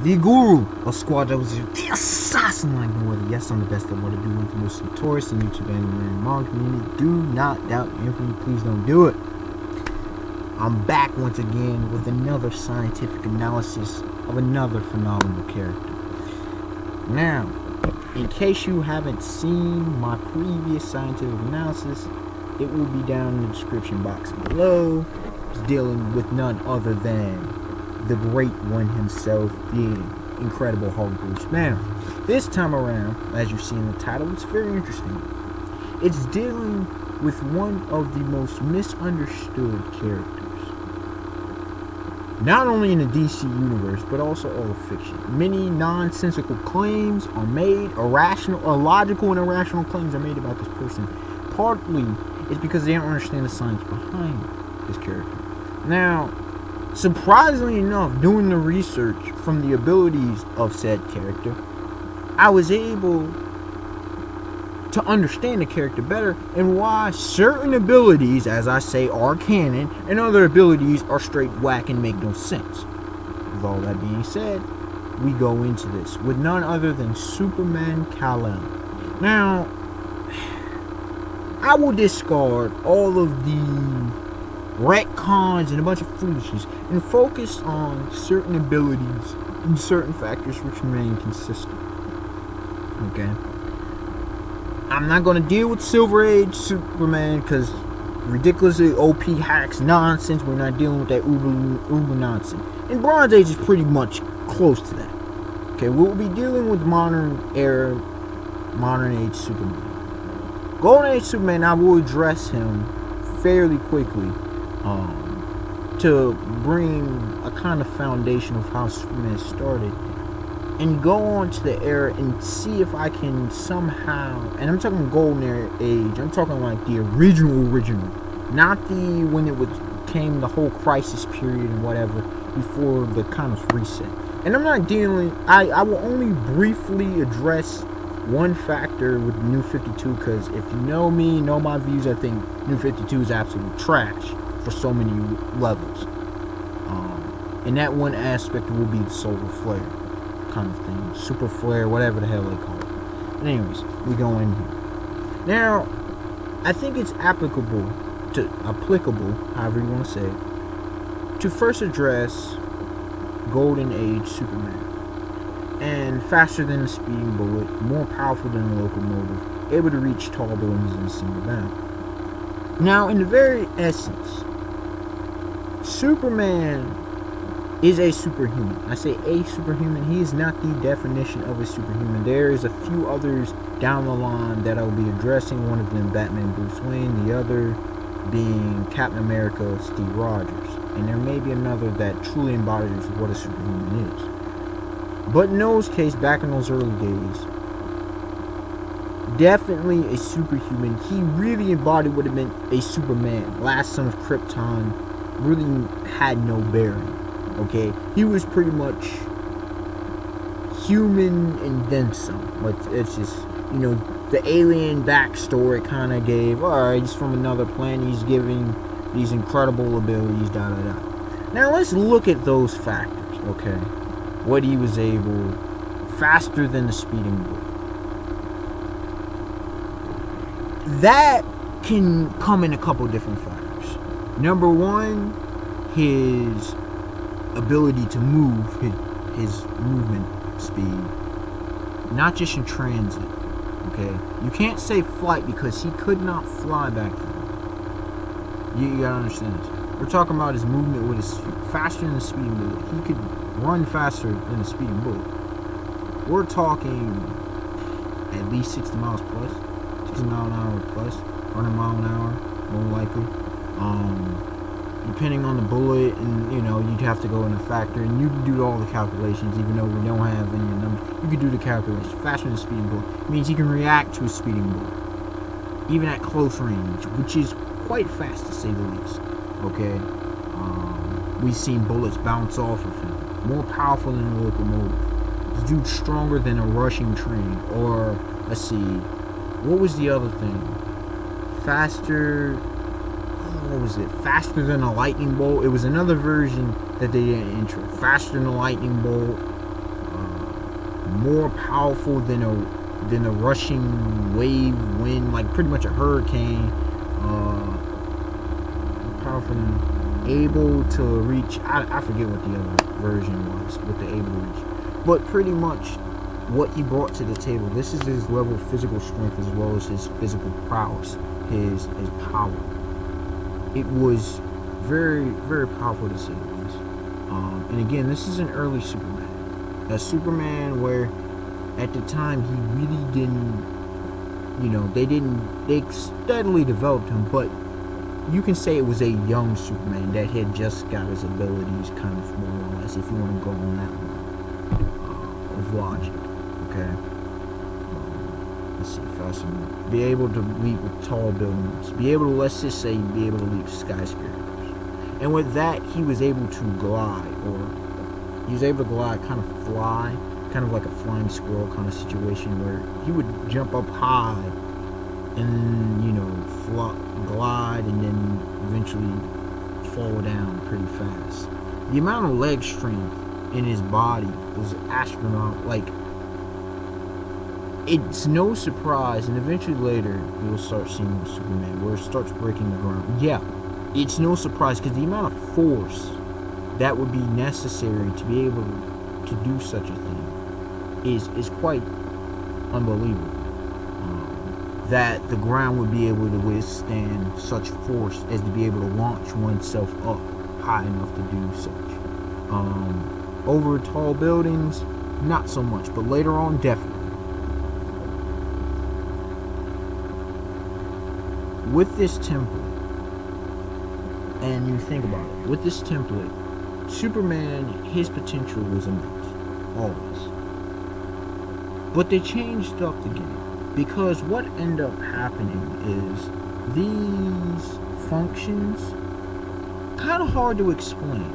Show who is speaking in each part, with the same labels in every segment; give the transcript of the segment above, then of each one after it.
Speaker 1: the guru of Squad 0, the assassin like no other. Yes, I'm the best at what I do, one of the most notorious in YouTube and manga community. Do not doubt me, please don't do it. I'm back once again with another scientific analysis of another phenomenal character. Now, in case you haven't seen my previous scientific analysis, it will be down in the description box below. It's dealing with none other than the great one himself, the incredible Hulk Bruce Banner. This time around, as you see in the title, it's very interesting. It's dealing with one of the most misunderstood characters. Not only in the DC universe, but also all of fiction. Many nonsensical claims are made, illogical and irrational claims are made about this person. Partly, it's because they don't understand the science behind this character. Now, surprisingly enough, doing the research from the abilities of said character, I was able to understand the character better and why certain abilities, as I say, are canon and other abilities are straight whack and make no sense. With all that being said, we go into this with none other than Superman Kal-El. Now, I will discard all of the retcons and a bunch of foolishness and focus on certain abilities and certain factors which remain consistent. Okay? I'm not going to deal with Silver Age Superman because ridiculously OP hacks nonsense. We're not dealing with that uber nonsense. And Bronze Age is pretty much close to that. Okay, we'll be dealing with modern age Superman. Golden Age Superman, I will address him fairly quickly to bring a kind of foundation of how Superman started. And go on to the era and see if I can somehow, and I'm talking golden age, I'm talking like the original, not the when it came the whole crisis period and whatever, before the kind of reset. And I'm not dealing, I will only briefly address one factor with New 52, because if you know me, know my views, I think New 52 is absolute trash for so many levels. And that one aspect will be the solar flare kind of thing, super flare, whatever the hell they call it. But anyways, we go in here. Now, I think it's applicable, however you want to say it, to first address Golden Age Superman. And faster than a speeding bullet, more powerful than a locomotive, able to reach tall buildings in a single bound. Now, in the very essence, Superman is a superhuman. I say a superhuman. He is not the definition of a superhuman. There is a few others down the line that I'll be addressing. One of them, Batman Bruce Wayne. The other being Captain America Steve Rogers. And there may be another that truly embodies what a superhuman is. But in those cases, back in those early days, definitely a superhuman. He really embodied what it meant a Superman. Last son of Krypton really had no bearing. Okay, he was pretty much human and then some. But it's just, the alien backstory kind of gave, alright, he's from another planet, he's giving these incredible abilities, Now let's look at those factors, okay? What he was able, faster than the speeding bullet. That can come in a couple different factors. Number one, his ability to move, his movement speed, not just in transit. Okay, you can't say flight because he could not fly back then. You gotta understand this. We're talking about his movement with his faster than the speeding bullet. He could run faster than the speeding bullet. We're talking at least 60 miles plus, 60 mile an hour plus, 100 mile an hour, more likely. Depending on the bullet, and you'd have to go in a factor, and you can do all the calculations, even though we don't have any numbers. You can do the calculations. Faster than a speeding bullet it means he can react to a speeding bullet, even at close range, which is quite fast to say the least. Okay, we've seen bullets bounce off of him. More powerful than a locomotive. This dude's stronger than a rushing train, or let's see, what was the other thing? Faster. What was it? Faster than a lightning bolt. It was another version that they didn't intro. Faster than a lightning bolt. more powerful than a rushing wave wind, like pretty much a hurricane. Powerful than able to reach. I forget what the other version was, what the able to reach, but pretty much what he brought to the table. This is his level of physical strength as well as his physical prowess, his power. It was very, very powerful to say the least. And again, this is an early Superman. A Superman where at the time he really didn't, they steadily developed him, but you can say it was a young Superman that had just got his abilities, kind of, more or less, if you want to go on that one, of logic. Okay. Let's see, fasten. Be able to leap with tall buildings. Be able to, let's just say, be able to leap skyscrapers. And with that, he was able to glide, kind of fly, kind of like a flying squirrel kind of situation where he would jump up high and, glide and then eventually fall down pretty fast. The amount of leg strength in his body was astronomical. Like, it's no surprise, and eventually later you'll start seeing Superman where it starts breaking the ground. Yeah, it's no surprise because the amount of force that would be necessary to be able to do such a thing is quite unbelievable. That the ground would be able to withstand such force as to be able to launch oneself up high enough to do such. Over tall buildings, not so much, but later on, definitely. With this template, and you think about it, with this template, Superman, his potential was immense, always. But they changed up the game. Because what ended up happening is these functions, kind of hard to explain.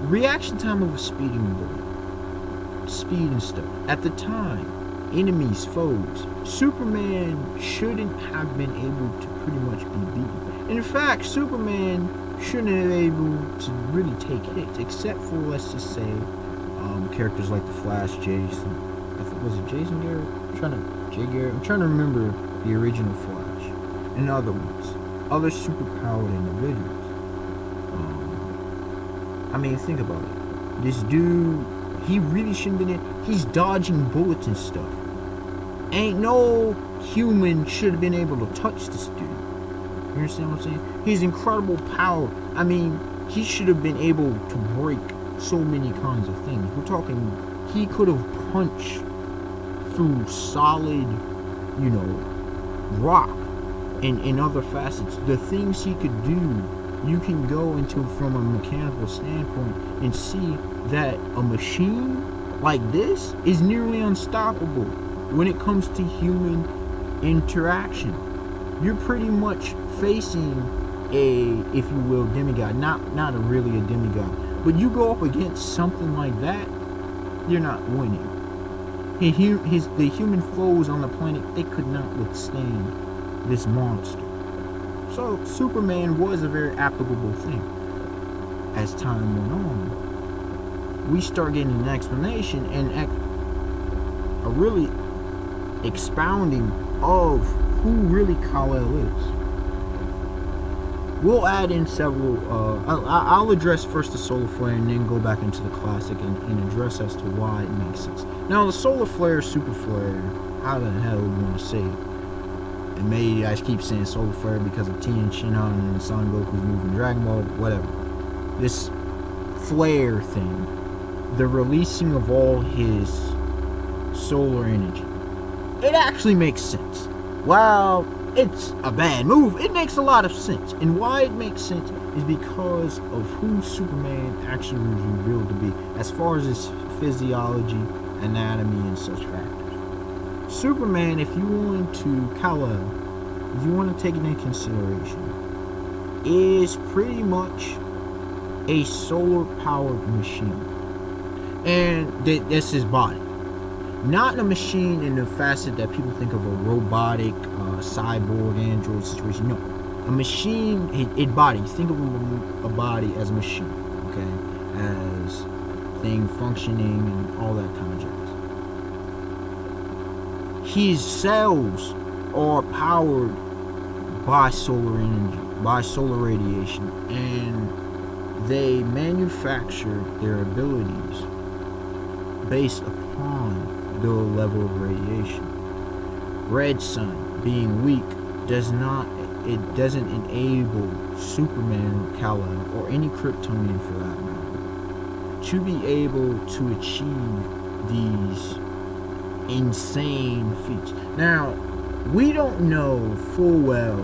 Speaker 1: Reaction time of a speeding bullet, speed and stuff. At the time, enemies, foes, Superman shouldn't have been able to pretty much be beaten. In fact, Superman shouldn't have been able to really take hits, except for, let's just say, characters like the Flash, Jason. Was it Jason Garrett? I'm trying to remember the original Flash. And other ones. Other superpowered individuals. Think about it. This dude, he really shouldn't have been in. He's dodging bullets and stuff. Ain't no human should have been able to touch this dude. You understand what I'm saying? His incredible power. He should have been able to break so many kinds of things. We're talking, he could have punched through solid, rock and other facets. The things he could do, you can go into from a mechanical standpoint and see that a machine like this is nearly unstoppable when it comes to human interaction. You're pretty much facing a, if you will, demigod. Not really a demigod. But you go up against something like that, you're not winning. The human foes on the planet, they could not withstand this monster. So Superman was a very applicable thing. As time went on, we start getting an explanation and a really expounding of who really Kal-El is. We'll add in several, I'll address first the solar flare and then go back into the classic and address as to why it makes sense. Now, the solar flare, super flare, how the hell do you want to say it? And maybe I keep saying solar flare because of Tien Shinhan and Son Goku's move in Dragon Ball, whatever. This flare thing, the releasing of all his solar energy, it actually makes sense. Wow. It's a bad move. It makes a lot of sense. And why it makes sense is because of who Superman actually was revealed to be as far as his physiology, anatomy, and such factors. Superman, if you want to, Kal-El, if you want to take it into consideration, is pretty much a solar-powered machine. And that's his body. Not a machine in the facet that people think of a robotic, cyborg, android situation. No. A machine, a body. Think of a body as a machine, okay? As everything functioning and all that kind of jazz. His cells are powered by solar energy, by solar radiation, and they manufacture their abilities based upon the level of radiation. Red sun being weak doesn't enable Superman or Kal-El or any Kryptonian for that matter to be able to achieve these insane feats. Now, we don't know full well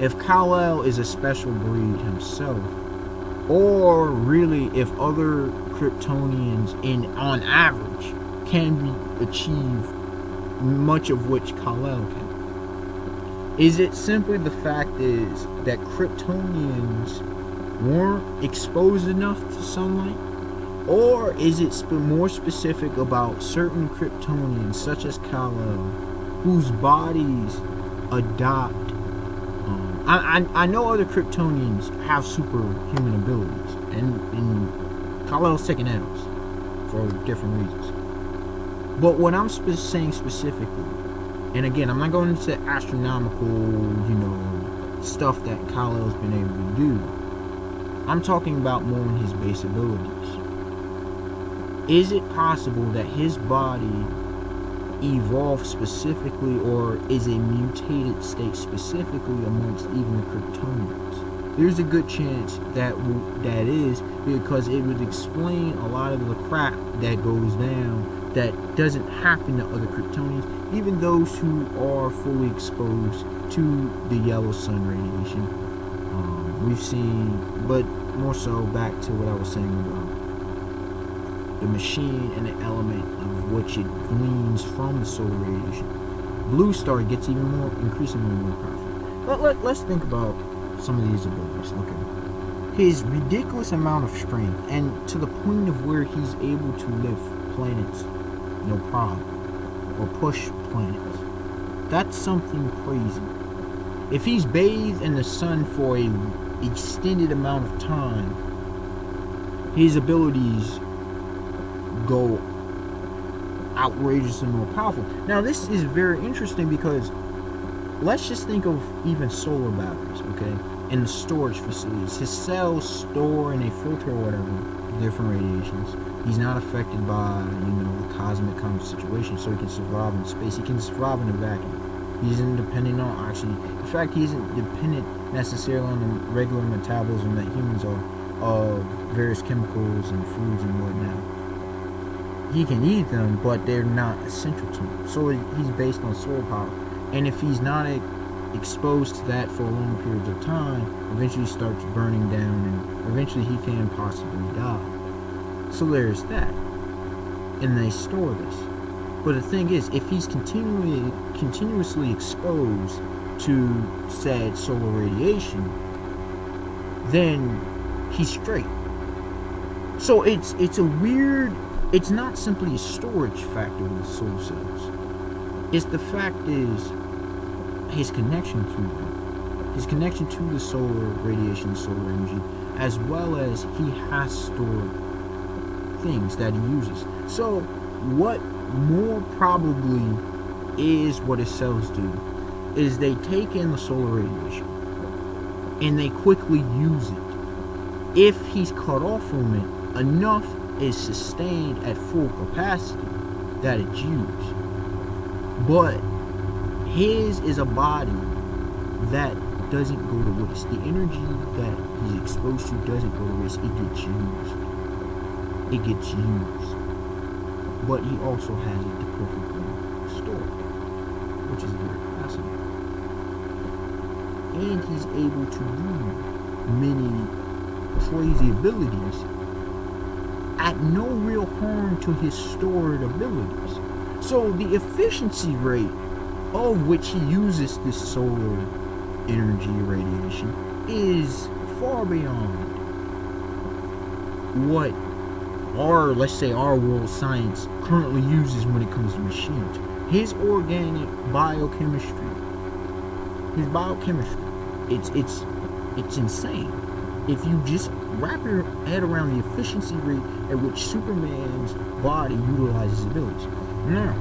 Speaker 1: if Kal-El is a special breed himself, or really if other Kryptonians on average can achieve much of which Kal-El can. Is it simply the fact is that Kryptonians weren't exposed enough to sunlight? Or is it more specific about certain Kryptonians, such as Kal-El, whose bodies adopt... I know other Kryptonians have superhuman abilities, and Kal-El's taking L's for different reasons. But what I'm saying specifically, and again, I'm not going into astronomical, stuff that Kal-El's been able to do. I'm talking about more in his base abilities. Is it possible that his body evolved specifically, or is a mutated state specifically amongst even the Kryptonians? There's a good chance that is, because it would explain a lot of the crap that goes down that doesn't happen to other Kryptonians, even those who are fully exposed to the yellow sun radiation. We've seen, but more so back to what I was saying about the machine and the element of which it gleans from the solar radiation. Blue Star gets increasingly more powerful. Let's think about some of these abilities. Okay, his ridiculous amount of strength, and to the point of where he's able to lift planets, no problem, or push planets. That's something crazy. If he's bathed in the sun for a extended amount of time, his abilities go outrageously more powerful. Now, this is very interesting because let's just think of even solar batteries, okay, and the storage facilities. His cells store and they filter or whatever different radiations. He's not affected by, the cosmic kind of situation, so he can survive in space. He can survive in a vacuum. He isn't dependent on oxygen. In fact, he isn't dependent necessarily on the regular metabolism that humans are of various chemicals and foods and whatnot. He can eat them, but they're not essential to him. So he's based on solar power. And if he's not exposed to that for long periods of time, eventually he starts burning down, and eventually he can possibly die. So there's that. And they store this. But the thing is, if he's continuously exposed to said solar radiation, then he's straight. So it's a weird... It's not simply a storage factor with solar cells. It's the fact is his connection to them. His connection to the solar radiation, solar energy, as well as he has stored things that he uses. So what more probably is what his cells do is they take in the solar radiation and they quickly use it. If he's cut off from it, enough is sustained at full capacity that it's used. But his is a body that doesn't go to waste. The energy that he's exposed to doesn't go to waste. It gets used. It gets used. But he also has it to perfectly store, which is very fascinating. And he's able to do many crazy abilities at no real harm to his stored abilities. So the efficiency rate of which he uses this solar energy radiation is far beyond what let's say our world science currently uses when it comes to machines. His organic biochemistry, it's insane. If you just wrap your head around the efficiency rate at which Superman's body utilizes abilities. Now,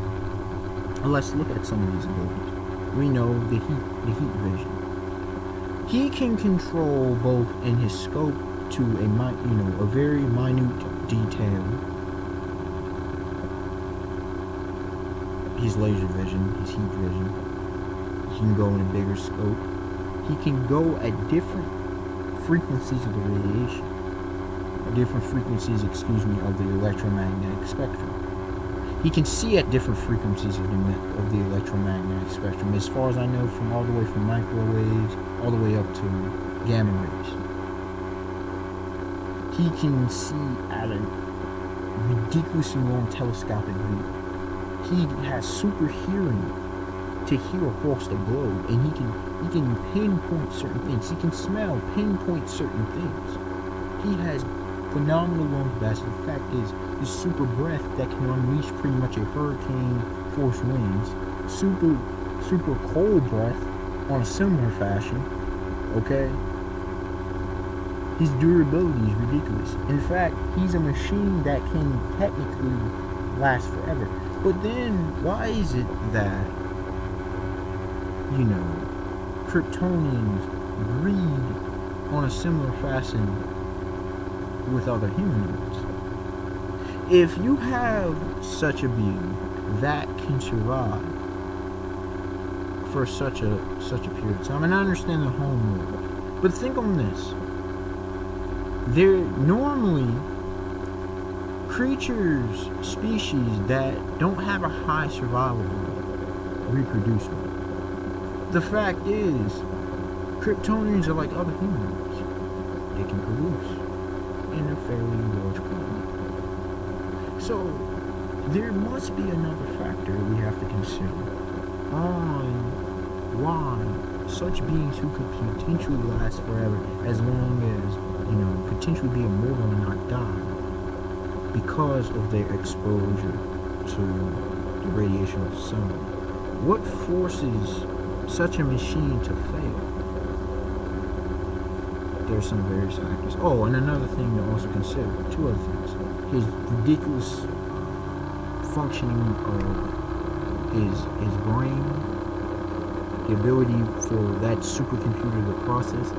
Speaker 1: let's look at some of these abilities. We know the heat vision. He can control both in his scope to a very minute detail. His laser vision, his heat vision. He can go in a bigger scope. He can go at different frequencies of the radiation. Different frequencies, of the electromagnetic spectrum. He can see at different frequencies of the electromagnetic spectrum, as far as I know, from all the way from microwaves all the way up to gamma rays. He can see at a ridiculously long telescopic view. He has super hearing to hear across the globe, and he can pinpoint certain things. He can smell, pinpoint certain things. He has phenomenal lung capacity. The fact is, his super breath that can unleash pretty much a hurricane force winds, super cold breath on a similar fashion. Okay, his durability is ridiculous. In fact, he's a machine that can technically last forever. But then, why is it that Kryptonians breed on a similar fashion with other humanoids? If you have such a being that can survive for such a period of time, and I understand the home world, but think on this: they're normally creatures, species that don't have a high survival rate, reproduce. The fact is, Kryptonians are like other humanoids. They can produce in a fairly large quantity. So, there must be another factor we have to consider on why such beings who could potentially last forever, as long as, potentially be immortal and not die, because of their exposure to the radiation of the sun. What forces such a machine to fail? There's some various factors. Oh, and another thing to also consider, two other things. His ridiculous functioning of his brain, the ability for that supercomputer to process.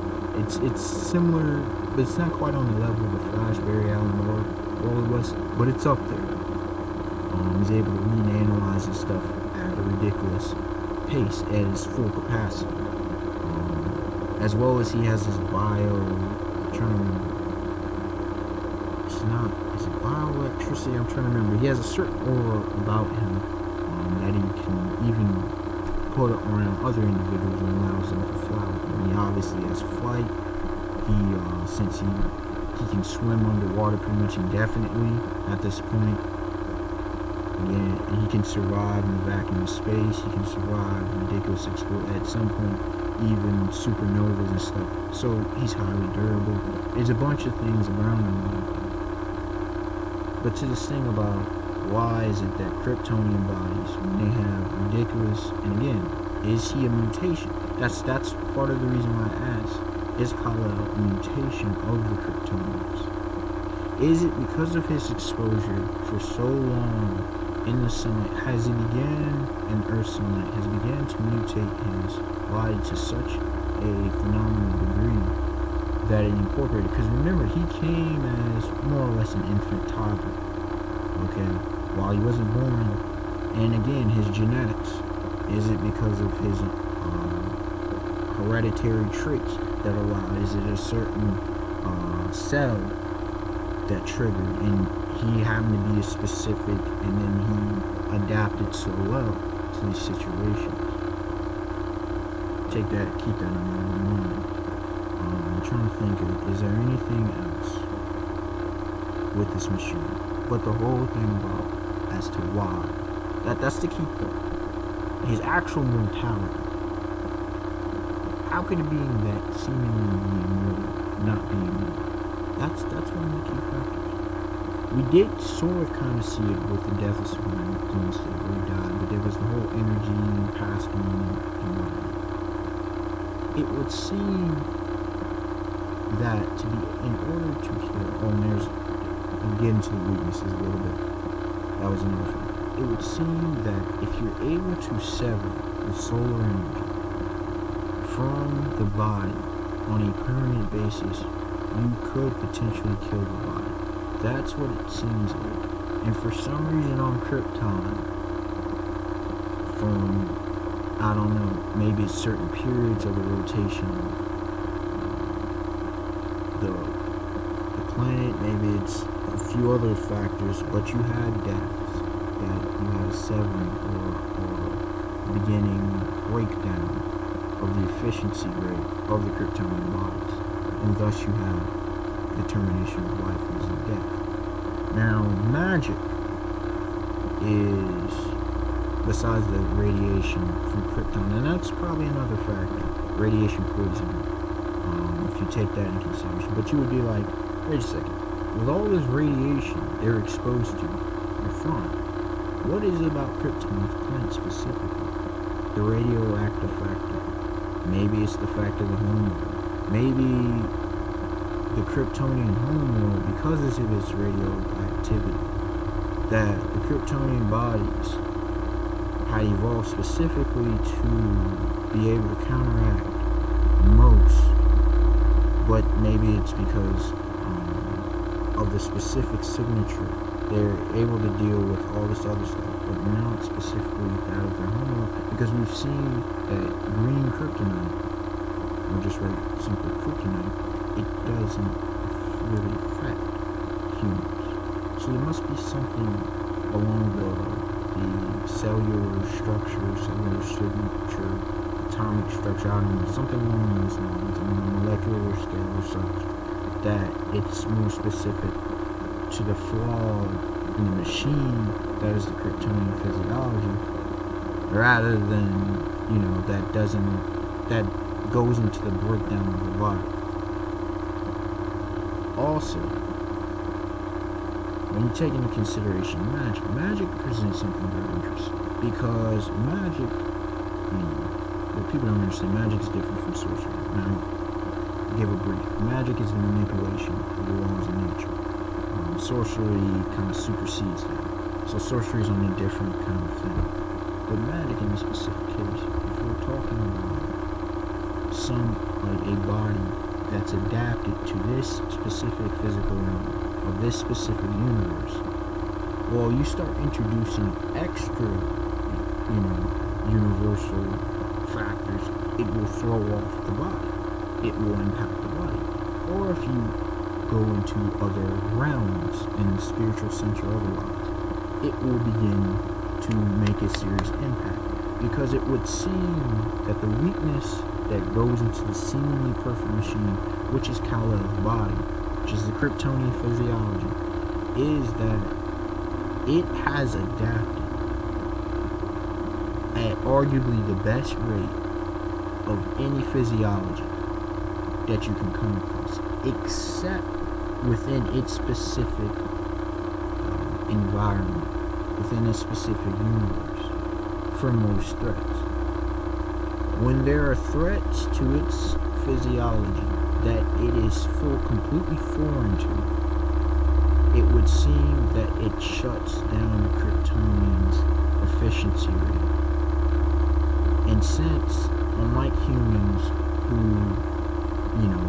Speaker 1: It's similar, but it's not quite on the level of the Flash, Barry Allen, or it was, but it's up there. He's able to read and analyze his stuff at a ridiculous pace at his full capacity. As well as he has his I'm trying to remember. Is it bioelectricity? I'm trying to remember. He has a certain aura about him that he can even put around other individuals and allows them to fly with him. He obviously has flight. Since he can swim underwater pretty much indefinitely at this point. Again, he can survive in the vacuum of space. He can survive ridiculous explosion. At some point, even supernovas and stuff. So he's highly durable. There's a bunch of things around him. But to this thing about why is it that Kryptonian bodies, when they have ridiculous, and again, is he a mutation? That's part of the reason why I asked. Is Kal-El a mutation of the Kryptonians? Is it because of his exposure for so long in the sunlight, has it began in Earth's sunlight, has began to mutate his body to such a phenomenal degree that it incorporated? Because remember, he came as more or less an infant toddler, okay, while he wasn't born. And again, his genetics, is it because of his hereditary traits that allow, is it a certain cell that triggered, and he happened to be a specific, and then he adapted so well to these situations? Keep that in mind. I'm trying to think of, is there anything else with this machine? But the whole thing about as to why, that's the key part. His actual mortality. How could a being that seemingly be immortal not be immortal? That's one of the key factors. We did sort of kind of see it with the death of Superman, where he died, but there was the whole energy passed on and whatnot. It would seem that in order to kill, and get into the weaknesses a little bit. That was another thing. It would seem that if you're able to sever the solar energy from the body on a permanent basis, you could potentially kill the body. That's what it seems like. And for some reason on Krypton, from, I don't know, maybe it's certain periods of the rotation of the planet, maybe it's a few other factors, but you had deaths, that you had a severing or beginning breakdown of the efficiency rate of the Kryptonian bodies, and thus you have the termination of life using death. Now, magic is, besides the radiation from Krypton, and that's probably another factor, radiation poisoning, if you take that into consideration. But you would be like, wait a second, with all this radiation they're exposed to, you're fine. What is it about Krypton's planet specifically? The radioactive factor. Maybe it's the fact of the homeworld. Maybe the Kryptonian homeworld, because of its radioactivity, that the Kryptonian bodies had evolved specifically to be able to counteract most, but maybe it's because of the specific signature. They're able to deal with all this other stuff, but not specifically that of their homeworld, because we've seen that green kryptonite, or just simple kryptonite, it doesn't really affect humans. So there must be something along the cellular structure, cellular signature, atomic structure, I don't know, something along those lines, on a molecular scale or such, that it's more specific to the flaw in the machine that is the Kryptonian physiology, rather than, that goes into the breakdown of the body. Also, when you take into consideration magic presents something very interesting, because magic, what people don't understand, magic is different from sorcery. Now, I'll give a brief. Magic is the manipulation of the laws of nature. Sorcery kind of supersedes that. So sorcery is on a different kind of thing. But magic in this specific case, if we're talking about a body that's adapted to this specific physical realm of this specific universe, well, you start introducing extra, universal factors, it will throw off the body. It will impact the body. Or if you go into other realms, in the spiritual sense or otherwise, it will begin to make a serious impact. Because it would seem that the weakness that goes into the seemingly perfect machine, which is Kal-El's body, which is the Kryptonian physiology, is that it has adapted at arguably the best rate of any physiology that you can come across, except within its specific environment, within a specific universe, for most threats. When there are threats to its physiology that it is completely foreign to, it would seem that it shuts down the Kryptonian's efficiency rate. And since, unlike humans who,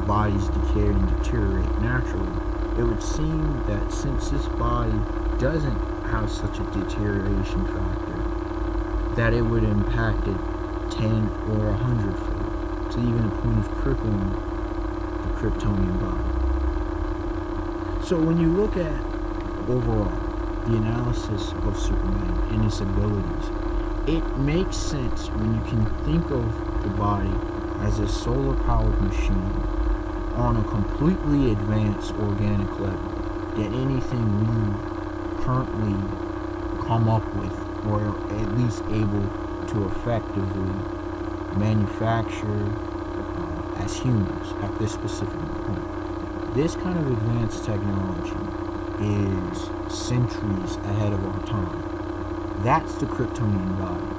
Speaker 1: bodies decay and deteriorate naturally, it would seem that since this body doesn't have such a deterioration factor, that it would impact it 10 or 100-fold, to even a point of crippling the Kryptonian body. So when you look at, overall, the analysis of Superman and his abilities, it makes sense when you can think of the body as a solar-powered machine on a completely advanced organic level than anything we currently come up with, or at least able to effectively manufacture as humans at this specific point. This kind of advanced technology is centuries ahead of our time. That's the Kryptonian body.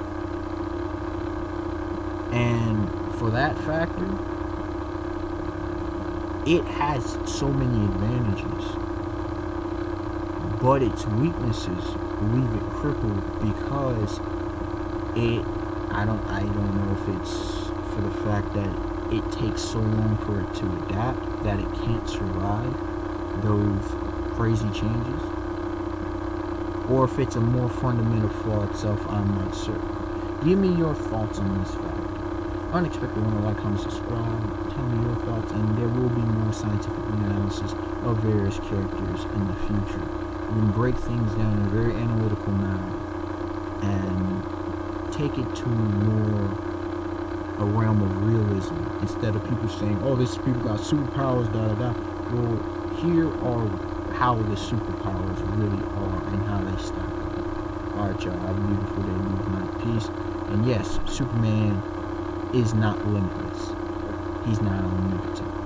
Speaker 1: And for that factor, it has so many advantages, but its weaknesses leave it crippled because I don't know if it's for the fact that it takes so long for it to adapt that it can't survive those crazy changes, or if it's a more fundamental flaw itself. I'm not certain. Give me your thoughts on this fact. Unexpected one, like, comment, subscribe. Tell me your thoughts, and there will be more scientific analysis of various characters in the future. We can break things down in a very analytical manner and take it to more a realm of realism instead of people saying, "Oh, this people got superpowers, da da da." Well, here are how the superpowers really are and how they stack up. Alright, y'all, have a beautiful day, beautiful night, peace. And yes, Superman is not limitless. He's not unlimited.